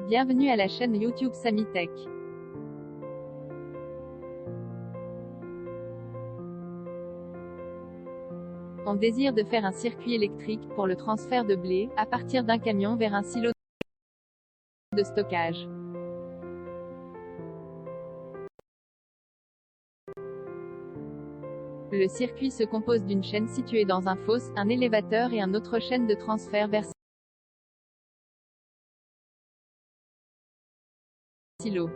Bienvenue à la chaîne YouTube Samitech. On désire de faire un circuit électrique pour le transfert de blé à partir d'un camion vers un silo de stockage. Le circuit se compose d'une chaîne située dans un fosse, un élévateur et une autre chaîne de transfert vers silo.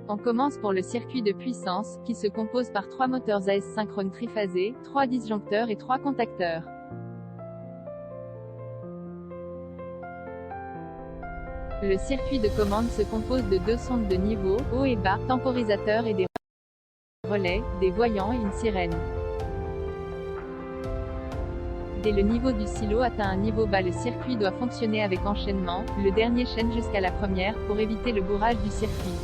On commence pour le circuit de puissance, qui se compose par 3 moteurs asynchrones triphasés, 3 disjoncteurs et 3 contacteurs. Le circuit de commande se compose de 2 sondes de niveau, haut et bas, temporisateurs et des relais, des voyants et une sirène. Dès le niveau du silo atteint un niveau bas, le circuit doit fonctionner avec enchaînement, le dernier chaîne jusqu'à la première, pour éviter le bourrage du circuit.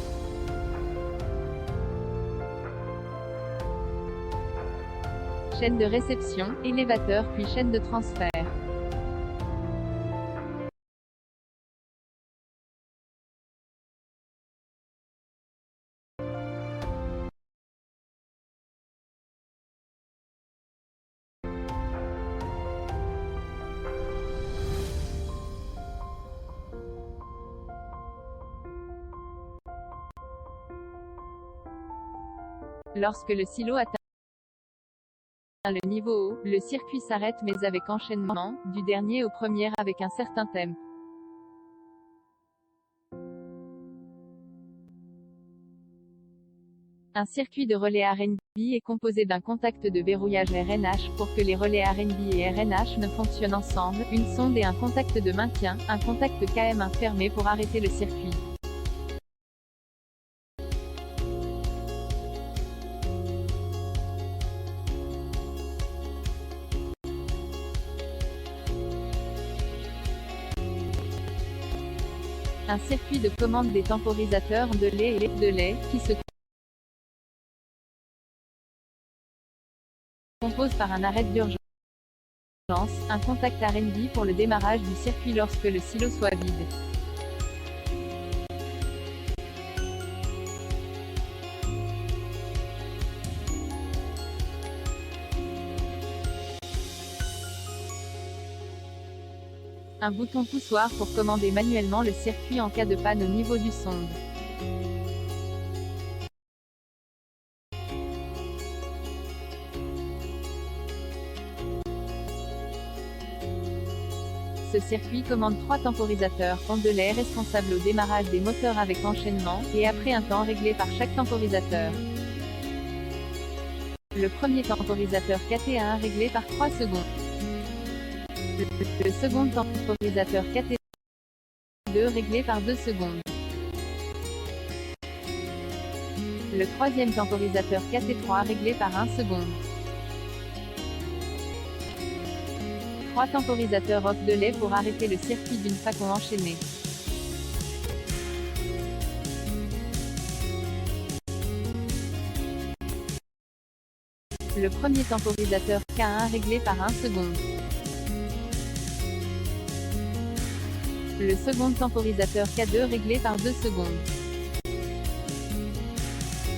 Chaîne de réception, élévateur puis chaîne de transfert. Lorsque le silo atteint le niveau haut, le circuit s'arrête mais avec enchaînement, du dernier au premier avec un certain tempo. Un circuit de relais RNB est composé d'un contact de verrouillage RNH pour que les relais RNB et RNH ne fonctionnent ensemble, une sonde et un contact de maintien, un contact KM1 fermé pour arrêter le circuit. Un circuit de commande des temporisateurs de lait et de lait, qui se compose par un arrêt d'urgence, un contact RNB pour le démarrage du circuit lorsque le silo soit vide. Un bouton poussoir pour commander manuellement le circuit en cas de panne au niveau du sonde. Ce circuit commande 3 temporisateurs ondelets responsables au démarrage des moteurs avec enchaînement, et après un temps réglé par chaque temporisateur. Le premier temporisateur KT1 réglé par 3 secondes. Le second temporisateur KT2 réglé par 2 secondes. Le troisième temporisateur KT3 réglé par 1 seconde. 3 temporisateurs off de lait pour arrêter le circuit d'une façon enchaînée. Le premier temporisateur K1 réglé par 1 seconde. Le second temporisateur K2 réglé par 2 secondes.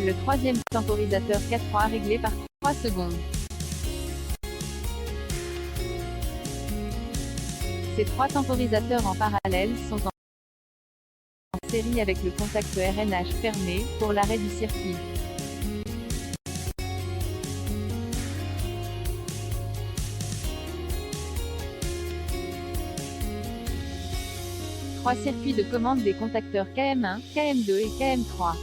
Le troisième temporisateur K3 réglé par 3 secondes. Ces 3 temporisateurs en parallèle sont en série avec le contact RNH fermé, pour l'arrêt du circuit. Trois circuits de commande des contacteurs KM1, KM2 et KM3.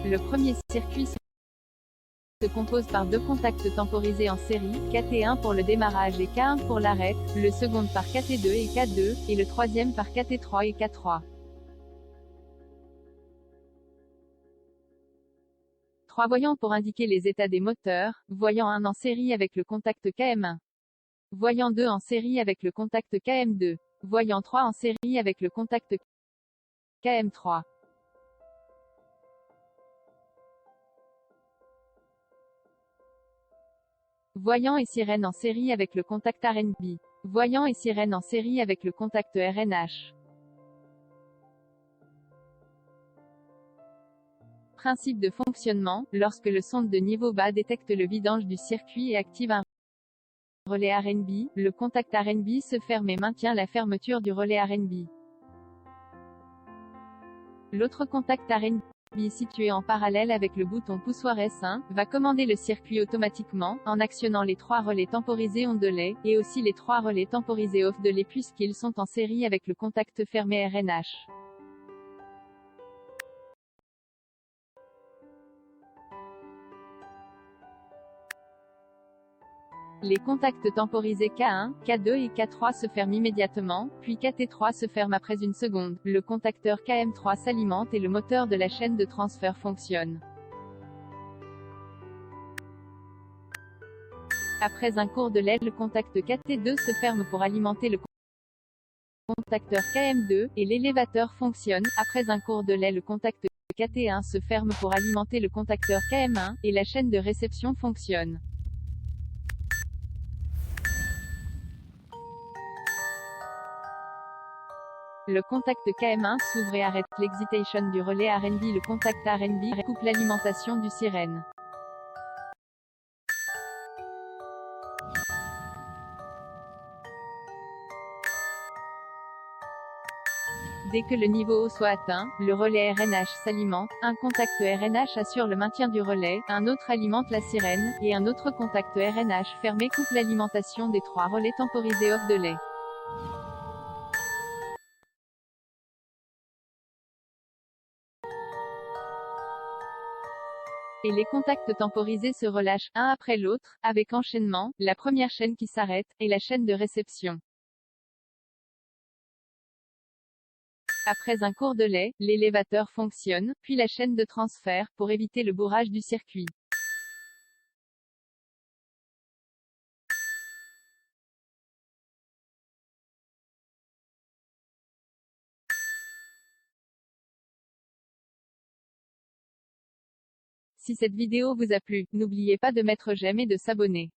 Le premier circuit se compose par 2 contacts temporisés en série, KT1 pour le démarrage et K1 pour l'arrêt, le second par KT2 et K2, et le troisième par KT3 et K3. 3 voyants pour indiquer les états des moteurs, voyant 1 en série avec le contact KM1. Voyant 2 en série avec le contact KM2. Voyant 3 en série avec le contact KM3. Voyant et sirène en série avec le contact RNB. Voyant et sirène en série avec le contact RNH. Principe de fonctionnement, lorsque le sonde de niveau bas détecte le vidange du circuit et active un relais RNB, le contact RNB se ferme et maintient la fermeture du relais RNB. L'autre contact RNB, situé en parallèle avec le bouton poussoir S1, va commander le circuit automatiquement, en actionnant les 3 relais temporisés on delay, et aussi les 3 relais temporisés off delay puisqu'ils sont en série avec le contact fermé RNH. Les contacts temporisés K1, K2 et K3 se ferment immédiatement, puis KT3 se ferme après une seconde. Le contacteur KM3 s'alimente et le moteur de la chaîne de transfert fonctionne. Après un court délai, le contact KT2 se ferme pour alimenter le contacteur KM2, et l'élévateur fonctionne. Après un court délai, le contact KT1 se ferme pour alimenter le contacteur KM1, et la chaîne de réception fonctionne. Le contact KM1 s'ouvre et arrête l'excitation du relais RNB. Le contact RNB coupe l'alimentation du sirène. Dès que le niveau haut soit atteint, le relais RNH s'alimente, un contact RNH assure le maintien du relais, un autre alimente la sirène, et un autre contact RNH fermé coupe l'alimentation des 3 relais temporisés off delay. Et les contacts temporisés se relâchent, un après l'autre, avec enchaînement, la première chaîne qui s'arrête, et la chaîne de réception. Après un court délai, l'élévateur fonctionne, puis la chaîne de transfert, pour éviter le bourrage du circuit. Si cette vidéo vous a plu, n'oubliez pas de mettre j'aime et de s'abonner.